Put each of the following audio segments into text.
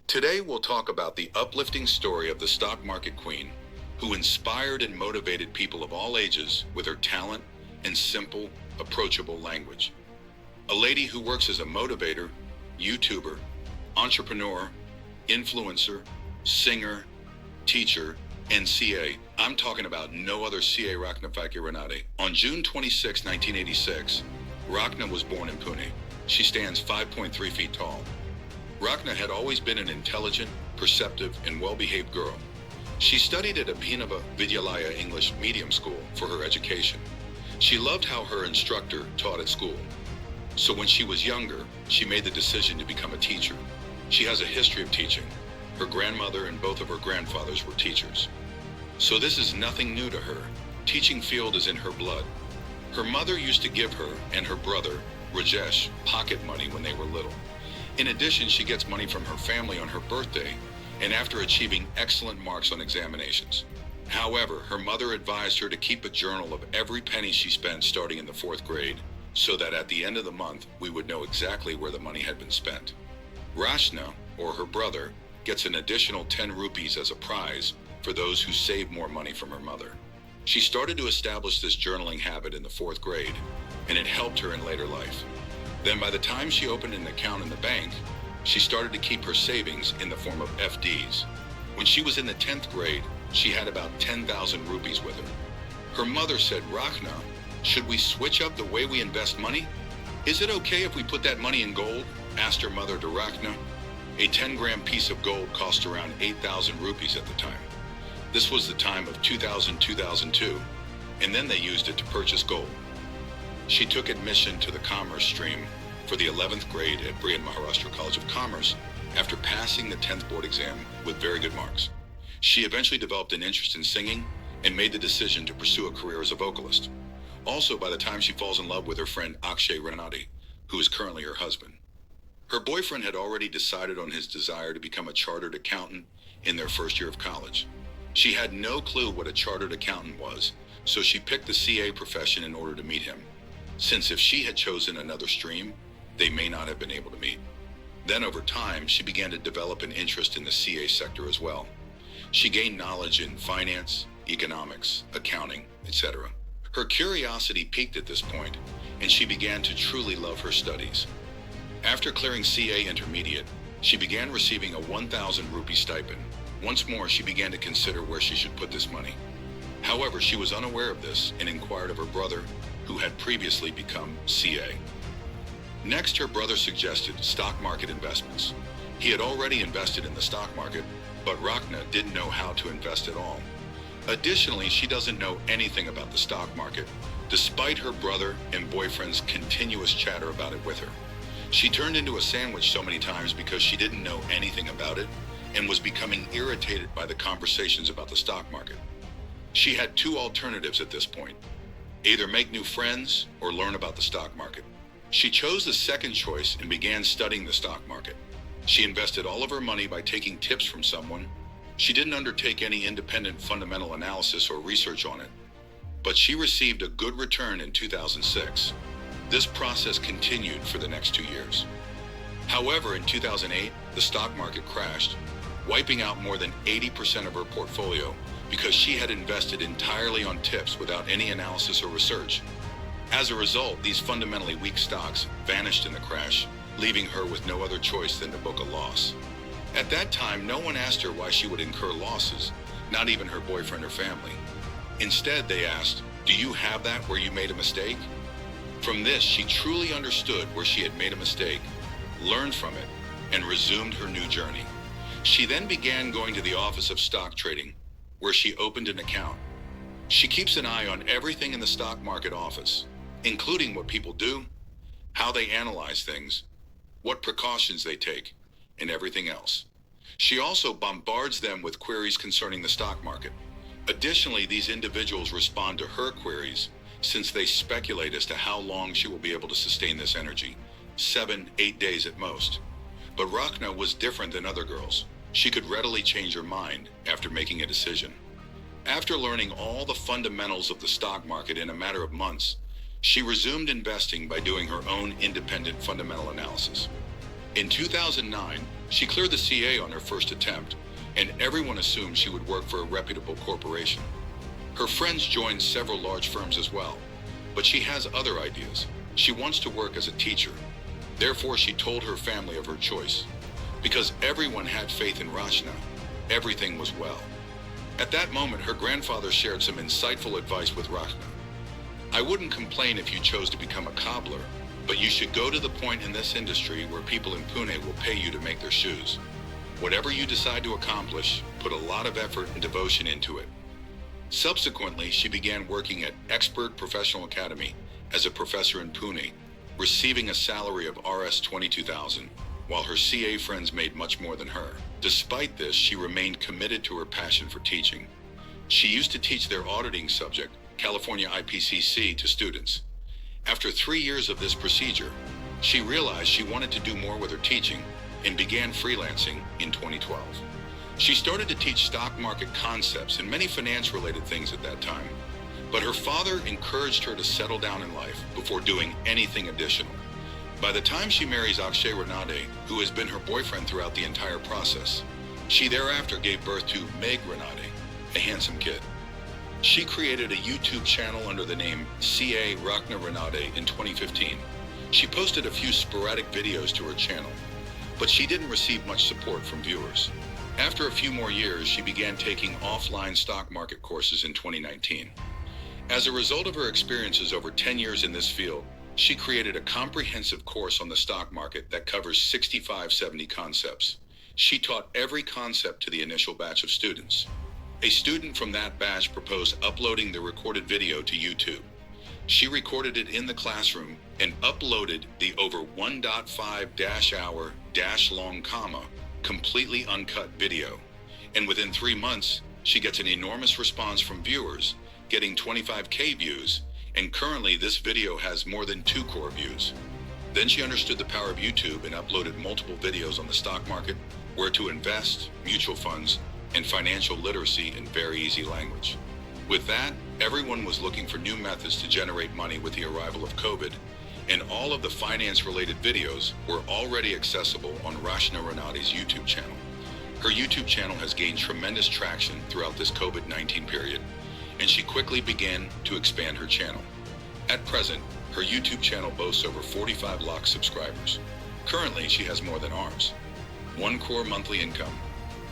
Today we'll talk about the uplifting story of the stock market queen who inspired and motivated people of all ages with her talent and simple, approachable language. A lady who works as a motivator, YouTuber, entrepreneur, influencer, singer, teacher, and CA. I'm talking about no other CA Rachana Ranade. On June 26, 1986, Rachana was born in Pune. She stands 5.3 feet tall. Rachana had always been an intelligent, perceptive, and well-behaved girl. She studied at Abhinava Vidyalaya English medium school for her education. She loved how her instructor taught at school. So when she was younger, she made the decision to become a teacher. She has a history of teaching. Her grandmother and both of her grandfathers were teachers. So this is nothing new to her. Teaching field is in her blood. Her mother used to give her and her brother, Rajesh, pocket money when they were little. In addition, she gets money from her family on her birthday and after achieving excellent marks on examinations. However, her mother advised her to keep a journal of every penny she spent starting in the 4th grade, so that at the end of the month, we would know exactly where the money had been spent. Rachana, or her brother, gets an additional 10 rupees as a prize for those who save more money from her mother. She started to establish this journaling habit in the 4th grade, and it helped her in later life. Then by the time she opened an account in the bank, she started to keep her savings in the form of FDs. When she was in the 10th grade, she had about 10,000 rupees with her. Her mother said, "Rachana, should we switch up the way we invest money? Is it okay if we put that money in gold?" asked her mother to Rachana. A 10-gram piece of gold cost around 8,000 rupees at the time. This was the time of 2000-2002, and then they used it to purchase gold. She took admission to the commerce stream for the 11th grade at Brihan Maharashtra College of Commerce after passing the 10th board exam with very good marks. She eventually developed an interest in singing and made the decision to pursue a career as a vocalist. Also, by the time she falls in love with her friend Rachana Ranade, who is currently her husband. Her boyfriend had already decided on his desire to become a chartered accountant in their first year of college. She had no clue what a chartered accountant was, so she picked the CA profession in order to meet him, since if she had chosen another stream, they may not have been able to meet. Then over time, she began to develop an interest in the CA sector as well. She gained knowledge in finance, economics, accounting, etc. Her curiosity peaked at this point, and she began to truly love her studies. After clearing CA Intermediate, she began receiving a 1,000 rupee stipend. Once more, she began to consider where she should put this money. However, she was unaware of this and inquired of her brother, who had previously become CA. Next, her brother suggested stock market investments. He had already invested in the stock market, but Rachana didn't know how to invest at all. Additionally, she doesn't know anything about the stock market, despite her brother and boyfriend's continuous chatter about it with her. She turned into a sandwich so many times because she didn't know anything about it and was becoming irritated by the conversations about the stock market. She had 2 alternatives at this point: either make new friends or learn about the stock market. She chose the second choice and began studying the stock market. She invested all of her money by taking tips from someone. She didn't undertake any independent fundamental analysis or research on it, but she received a good return in 2006. This process continued for the next 2 years. However, in 2008, the stock market crashed, wiping out more than 80% of her portfolio because she had invested entirely on tips without any analysis or research. As a result, these fundamentally weak stocks vanished in the crash, leaving her with no other choice than to book a loss. At that time, no one asked her why she would incur losses, not even her boyfriend or family. Instead, they asked, "Do you have that where you made a mistake?" From this, she truly understood where she had made a mistake, learned from it, and resumed her new journey. She then began going to the Office of Stock Trading, where she opened an account. She keeps an eye on everything in the stock market office, including what people do, how they analyze things, what precautions they take, and everything else. She also bombards them with queries concerning the stock market. Additionally, these individuals respond to her queries since they speculate as to how long she will be able to sustain this energy, 7-8 days at most. But Rachana was different than other girls. She could readily change her mind after making a decision. After learning all the fundamentals of the stock market in a matter of months, she resumed investing by doing her own independent fundamental analysis. In 2009, she cleared the CA on her first attempt, and everyone assumed she would work for a reputable corporation. Her friends joined several large firms as well, but she has other ideas. She wants to work as a teacher. Therefore, she told her family of her choice. Because everyone had faith in Rachana, everything was well. At that moment, her grandfather shared some insightful advice with Rachana. I wouldn't complain if you chose to become a cobbler, but you should go to the point in this industry where people in Pune will pay you to make their shoes. Whatever you decide to accomplish, put a lot of effort and devotion into it. Subsequently, she began working at Expert Professional Academy as a professor in Pune, receiving a salary of Rs 22,000, while her CA friends made much more than her. Despite this, she remained committed to her passion for teaching. She used to teach their auditing subject, California IPCC, to students. After 3 years of this procedure, she realized she wanted to do more with her teaching and began freelancing in 2012. She started to teach stock market concepts and many finance-related things at that time, but her father encouraged her to settle down in life before doing anything additional. By the time she marries Rachana Ranade, who has been her boyfriend throughout the entire process, she thereafter gave birth to Meg Ranade, a handsome kid. She created a YouTube channel under the name CA Rachana Ranade in 2015. She posted a few sporadic videos to her channel, but she didn't receive much support from viewers. After a few more years, she began taking offline stock market courses in 2019. As a result of her experiences over 10 years in this field, she created a comprehensive course on the stock market that covers 65-70 concepts. She taught every concept to the initial batch of students. A student from that batch proposed uploading the recorded video to YouTube. She recorded it in the classroom and uploaded the over 1.5-hour long comma, completely uncut video. And within 3 months, she gets an enormous response from viewers, getting 25K views, and currently this video has more than 2 crore views. Then she understood the power of YouTube and uploaded multiple videos on the stock market, where to invest, mutual funds, and financial literacy in very easy language. With that, everyone was looking for new methods to generate money with the arrival of COVID, and all of the finance-related videos were already accessible on Rachana Ranade's YouTube channel. Her YouTube channel has gained tremendous traction throughout this COVID-19 period, and she quickly began to expand her channel. At present, her YouTube channel boasts over 45 lakh subscribers. Currently, she has more than ours. 1 crore monthly income,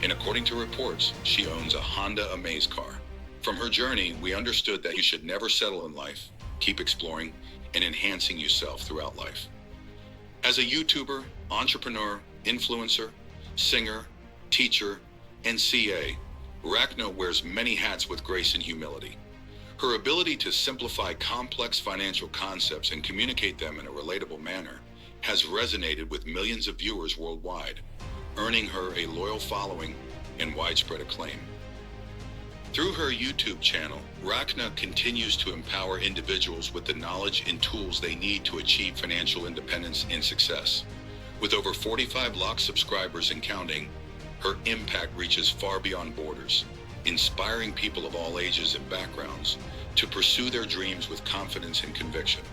and according to reports, she owns a Honda Amaze car. From her journey, we understood that you should never settle in life, keep exploring, and enhancing yourself throughout life. As a YouTuber, entrepreneur, influencer, singer, teacher, and CA, Rachana wears many hats with grace and humility. Her ability to simplify complex financial concepts and communicate them in a relatable manner has resonated with millions of viewers worldwide, earning her a loyal following and widespread acclaim. Through her YouTube channel, Rachana continues to empower individuals with the knowledge and tools they need to achieve financial independence and success. With over 45 lakh subscribers and counting, her impact reaches far beyond borders, inspiring people of all ages and backgrounds to pursue their dreams with confidence and conviction.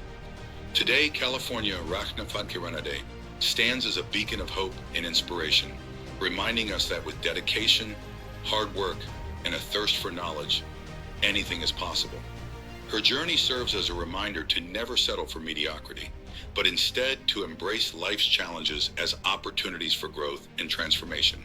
Today, California Rachana Ranade stands as a beacon of hope and inspiration, reminding us that with dedication, hard work, and a thirst for knowledge, anything is possible. Her journey serves as a reminder to never settle for mediocrity, but instead to embrace life's challenges as opportunities for growth and transformation.